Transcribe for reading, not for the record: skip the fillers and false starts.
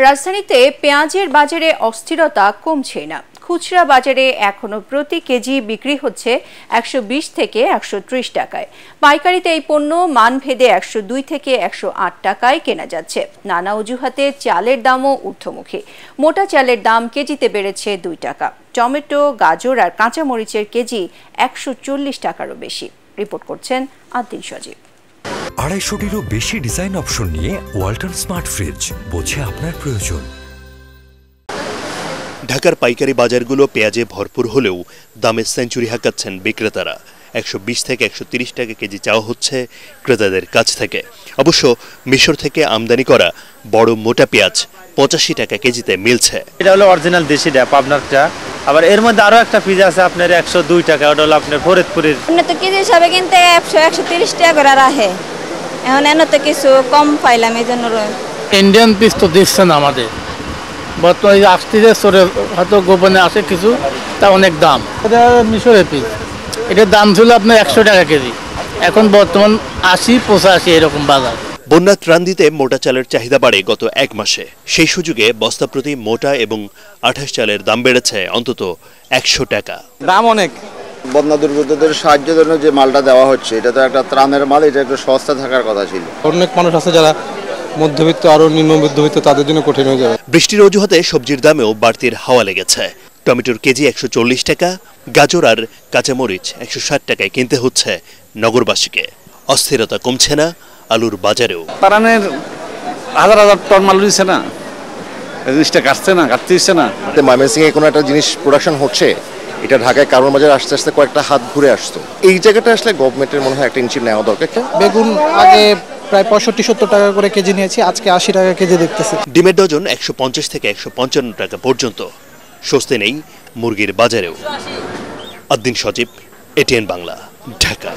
রাজধানীতে পেঁয়াজের বাজারে অস্থিরতা কমছে না। খুচরা বাজারে এখনো প্রতি কেজি বিক্রি হচ্ছে 120 থেকে 130 টাকায়। পাইকারিতে এই পণ্য মানভেদে 102 থেকে 108 টাকায় কেনা যাচ্ছে। নানা অজুহাতে চালের দামও ঊর্ধ্বমুখী। মোটা চালের দাম কেজিতে বেড়েছে 2 টাকা। টমেটো, গাজর আর কাঁচামরিচের কেজি 140 টাকারও বেশি। রিপোর্ট করছেন আদ্দিন সজীব। 250-টিরও বেশি ডিজাইন অপশন নিয়ে ওয়ালটন স্মার্ট ফ্রিজ, বোঝে আপনার প্রয়োজন। ঢাকার পাইকারি বাজারগুলো পেঁয়াজে ভরপুর হলেও দামে সেঞ্চুরি হাঁকাচ্ছেন বিক্রেতারা। 120 থেকে 130 টাকা কেজি চাওয়া হচ্ছে ক্রেতাদের কাছ থেকে। অবশ্য মিশর থেকে আমদানি করা বড় মোটা পেঁয়াজ 85 টাকা কেজিতে মিলছে। এটা হলো অরিজিনাল দেশিটা, পাবনারটা। আবার এর মধ্যে আরো একটা পিস আছে আপনার 102 টাকা, ওটা হলো আপনার ফরিদপুরের। তো কেজি হিসাবে কিনতে 100-130 টাকা করে রাখে। এখন এনে তো কিছু কম পাইলাম, এই জন্য। ইন্ডিয়ান পিস তো দিচ্ছে না আমাদের, বর্তমানে আসতে হয়তো গোপনে আসে কিছু, তা অনেক দাম। এটা মিশরের পিস, এটার দাম ছিল আপনার 100 টাকা কেজি, এখন বর্তমান 80-85 এরকম বাজার। বন্যা ত্রাণ দিতে মোটা চালের চাহিদা বাড়ে গত 1 মাসে। সেই সুযোগে বস্তা প্রতি মোটা এবং 28 চালের দাম বেড়েছে অন্তত 100 টাকা। দাম অনেক। বন্যা দুর্গতদের সাহায্যের জন্য যে মালটা দেওয়া হচ্ছে, এটা তো একটা ত্রাণের মাল, এটা একটু সস্তা থাকার কথা ছিল। অনেক মানুষ আছে যারা মধ্যবিত্ত, আরো নিম্ন মধ্যবিত্ত, তাদের জন্য কঠিন হয়ে যাবে। বৃষ্টির অজুহাতে সবজির দামেও বাড়তির হাওয়া লেগেছে। টমেটোর কেজি 140 টাকা, গাজর আর কাঁচামরিচ 160 টাকায় কিনতে হচ্ছে নগরবাসীকে। অস্থিরতা কমছে না আলুর বাজারেও। পারানের হাজার হাজার টন মাল দিচ্ছে না, জিনিসটা কাটছে না, কাটতে দিচ্ছে না। ময়মনসিংহে কোনো একটা জিনিস প্রোডাকশন হচ্ছে, এটা ঢাকায় কারণ বাজার আস্তে আস্তে কয়েকটা হাত ঘুরে আসতো। এই জায়গাটা আসলে গভর্নমেন্টের মনে হয় একটা ইনিশিয়েটিভ নেওয়া দরকার। বেগুন আগে প্রায় 65-70 টাকা করে কেজি নিয়েছি, আজকে 80 টাকা কেজি দেখতেছি। ডিমের ডজন 150 থেকে 155 টাকা পর্যন্ত। স্বস্তি নেই মুরগির বাজারেও। আদ্দিন সজীব, এটিএন বাংলা, ঢাকা।